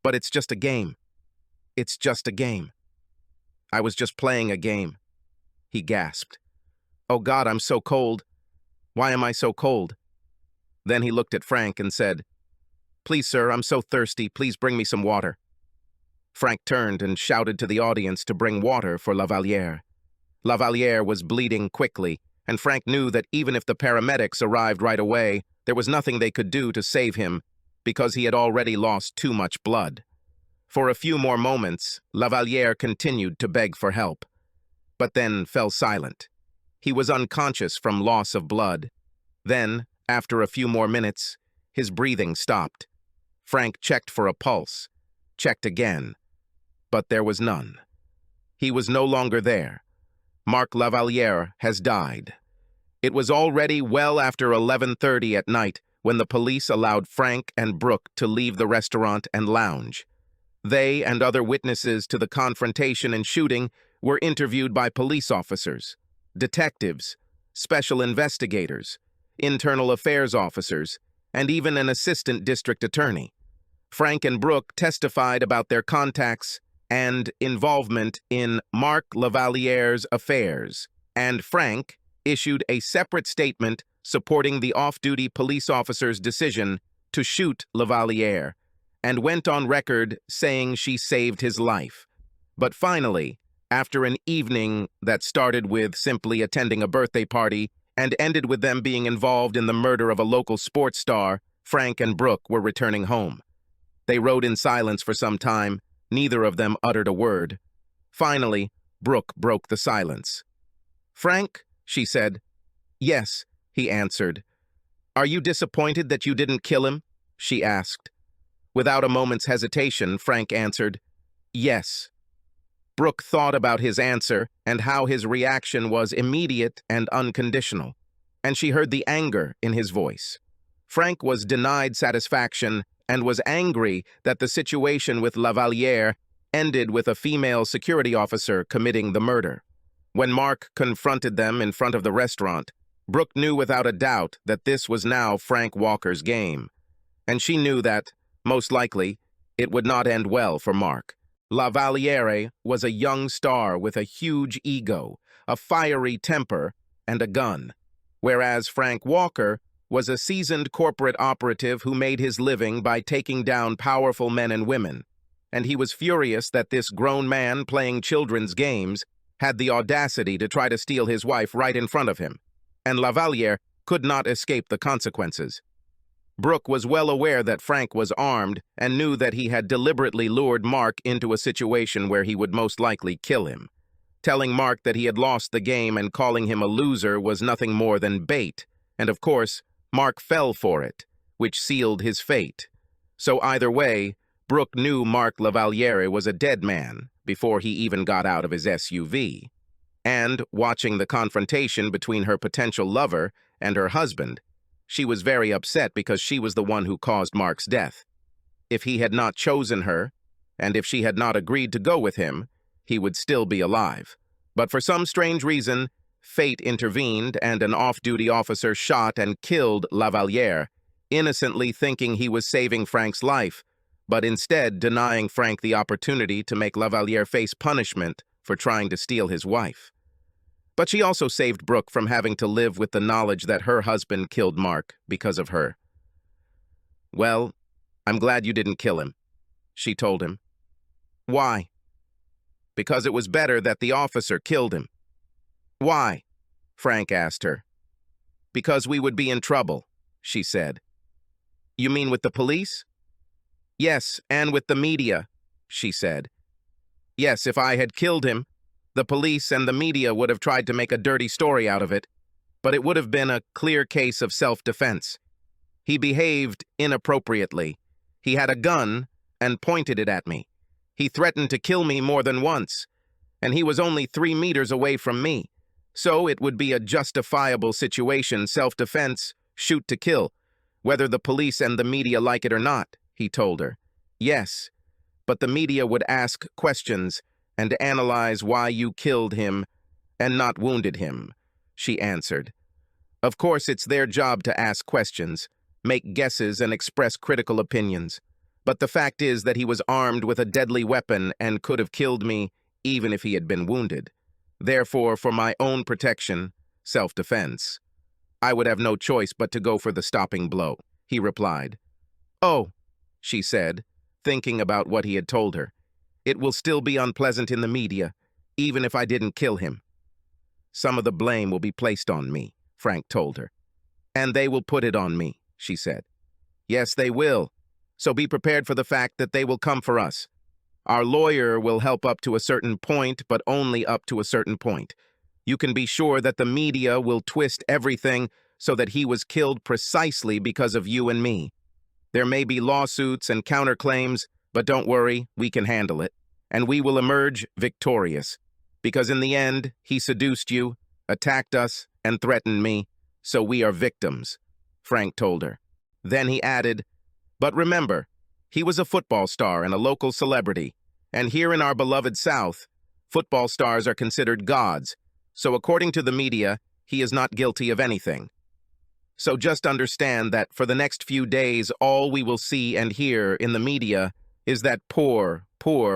but it's just a game. It's just a game. I was just playing a game," he gasped. "Oh God, I'm so cold. Why am I so cold?" Then he looked at Frank and said, "Please, sir, I'm so thirsty. Please bring me some water." Frank turned and shouted to the audience to bring water for Lavaliere. Lavaliere was bleeding quickly, and Frank knew that even if the paramedics arrived right away, there was nothing they could do to save him because he had already lost too much blood. For a few more moments, Lavaliere continued to beg for help, but then fell silent. He was unconscious from loss of blood. Then, after a few more minutes, his breathing stopped. Frank checked for a pulse, checked again, but there was none. He was no longer there. Mark Lavaliere has died. It was already well after 11:30 at night when the police allowed Frank and Brooke to leave the restaurant and lounge. They and other witnesses to the confrontation and shooting were interviewed by police officers, detectives, special investigators, internal affairs officers, and even an assistant district attorney. Frank and Brooke testified about their contacts and involvement in Mark Lavaliere's affairs, and Frank issued a separate statement supporting the off-duty police officer's decision to shoot Lavaliere, and went on record saying she saved his life. But finally, after an evening that started with simply attending a birthday party and ended with them being involved in the murder of a local sports star, Frank and Brooke were returning home. They rode in silence for some time. Neither of them uttered a word. Finally, Brooke broke the silence. "Frank," she said. "Yes," he answered. "Are you disappointed that you didn't kill him?" she asked. Without a moment's hesitation, Frank answered, "Yes." Brooke thought about his answer and how his reaction was immediate and unconditional, and she heard the anger in his voice. Frank was denied satisfaction and was angry that the situation with Lavaliere ended with a female security officer committing the murder. When Mark confronted them in front of the restaurant, Brooke knew without a doubt that this was now Frank Walker's game, and she knew that, most likely, it would not end well for Mark. Lavaliere was a young star with a huge ego, a fiery temper, and a gun, whereas Frank Walker was a seasoned corporate operative who made his living by taking down powerful men and women, and he was furious that this grown man playing children's games had the audacity to try to steal his wife right in front of him, and Lavaliere could not escape the consequences. Brooke was well aware that Frank was armed and knew that he had deliberately lured Mark into a situation where he would most likely kill him. Telling Mark that he had lost the game and calling him a loser was nothing more than bait, and of course, Mark fell for it, which sealed his fate. So either way, Brooke knew Mark Lavaliere was a dead man before he even got out of his SUV. And, watching the confrontation between her potential lover and her husband, she was very upset because she was the one who caused Mark's death. If he had not chosen her, and if she had not agreed to go with him, he would still be alive. But for some strange reason, fate intervened and an off-duty officer shot and killed Lavalliere, innocently thinking he was saving Frank's life, but instead denying Frank the opportunity to make Lavalliere face punishment for trying to steal his wife. But she also saved Brooke from having to live with the knowledge that her husband killed Mark because of her. "Well, I'm glad you didn't kill him," she told him. "Why?" "Because it was better that the officer killed him." "Why?" Frank asked her. "Because we would be in trouble," she said. "You mean with the police?" "Yes, and with the media," she said. "Yes, if I had killed him, the police and the media would have tried to make a dirty story out of it, but it would have been a clear case of self-defense. He behaved inappropriately. He had a gun and pointed it at me. He threatened to kill me more than once, and he was only 3 meters away from me. So it would be a justifiable situation, self-defense, shoot to kill, whether the police and the media like it or not," he told her. "Yes, but the media would ask questions and analyze why you killed him and not wounded him," she answered. "Of course, it's their job to ask questions, make guesses and express critical opinions. But the fact is that he was armed with a deadly weapon and could have killed me even if he had been wounded. Therefore, for my own protection, self-defense, I would have no choice but to go for the stopping blow," he replied. "Oh," she said, thinking about what he had told her. "It will still be unpleasant in the media, even if I didn't kill him." "Some of the blame will be placed on me," Frank told her. "And they will put it on me," she said. "Yes, they will. So be prepared for the fact that they will come for us. Our lawyer will help up to a certain point, but only up to a certain point. You can be sure that the media will twist everything so that he was killed precisely because of you and me. There may be lawsuits and counterclaims, but don't worry, we can handle it. And we will emerge victorious. Because in the end, he seduced you, attacked us, and threatened me, so we are victims," Frank told her. Then he added, "But remember, he was a football star and a local celebrity, and here in our beloved South, football stars are considered gods, so according to the media, he is not guilty of anything. So just understand that for the next few days, all we will see and hear in the media is that poor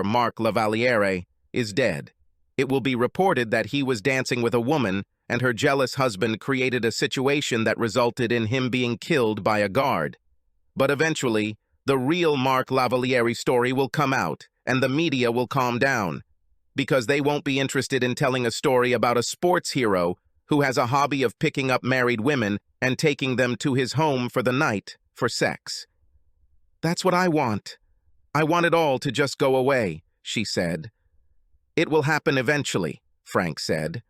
Mark Lavalliere is dead. It will be reported that he was dancing with a woman and her jealous husband created a situation that resulted in him being killed by a guard. But eventually, the real Mark Lavalliere story will come out, and the media will calm down, because they won't be interested in telling a story about a sports hero who has a hobby of picking up married women and taking them to his home for the night for sex. That's what I want. I want it all to just go away," she said. "It will happen eventually," Frank said.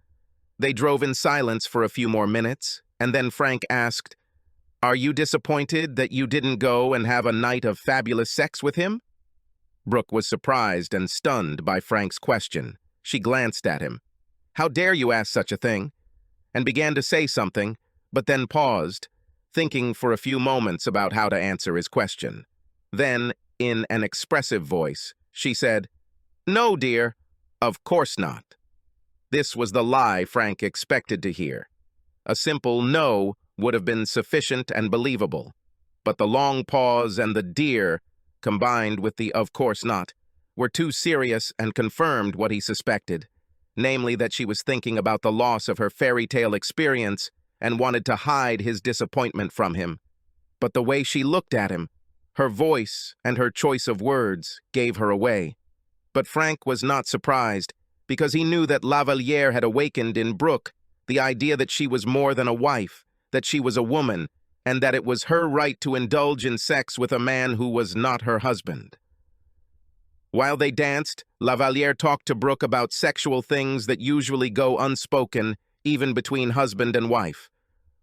They drove in silence for a few more minutes, and then Frank asked, "Are you disappointed that you didn't go and have a night of fabulous sex with him?" Brooke was surprised and stunned by Frank's question. She glanced at him. "How dare you ask such a thing?" and began to say something, but then paused, thinking for a few moments about how to answer his question. Then, in an expressive voice, she said, "No, dear, of course not." This was the lie Frank expected to hear. A simple no would have been sufficient and believable, but the long pause and the dear, combined with the of course not, were too serious and confirmed what he suspected, namely that she was thinking about the loss of her fairy tale experience and wanted to hide his disappointment from him. But the way she looked at him, her voice and her choice of words gave her away. But Frank was not surprised, because he knew that Lavalliere had awakened in Brooke the idea that she was more than a wife, that she was a woman, and that it was her right to indulge in sex with a man who was not her husband. While they danced, Lavalliere talked to Brooke about sexual things that usually go unspoken, even between husband and wife.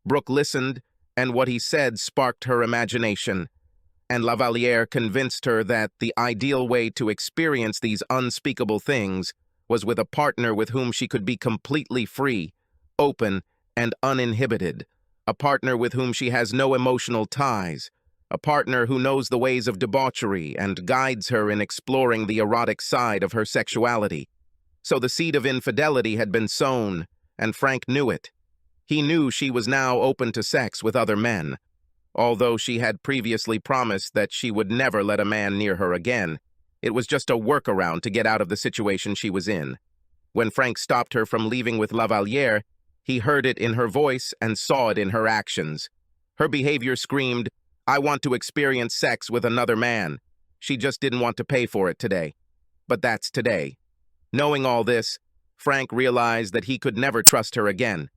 Brooke listened, and what he said sparked her imagination, and Lavalliere convinced her that the ideal way to experience these unspeakable things was with a partner with whom she could be completely free, open, and uninhibited, a partner with whom she has no emotional ties, a partner who knows the ways of debauchery and guides her in exploring the erotic side of her sexuality. So the seed of infidelity had been sown, and Frank knew it. He knew she was now open to sex with other men. Although she had previously promised that she would never let a man near her again, it was just a workaround to get out of the situation she was in. When Frank stopped her from leaving with Lavaliere, he heard it in her voice and saw it in her actions. Her behavior screamed, "I want to experience sex with another man." She just didn't want to pay for it today. But that's today. Knowing all this, Frank realized that he could never trust her again.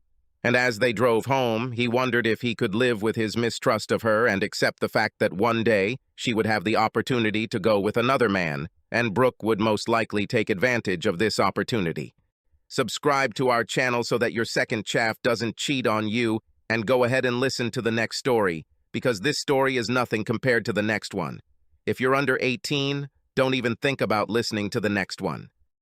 And as they drove home, he wondered if he could live with his mistrust of her and accept the fact that one day she would have the opportunity to go with another man, and Brooke would most likely take advantage of this opportunity. Subscribe to our channel so that your second chaff doesn't cheat on you, and go ahead and listen to the next story, because this story is nothing compared to the next one. If you're under 18, don't even think about listening to the next one.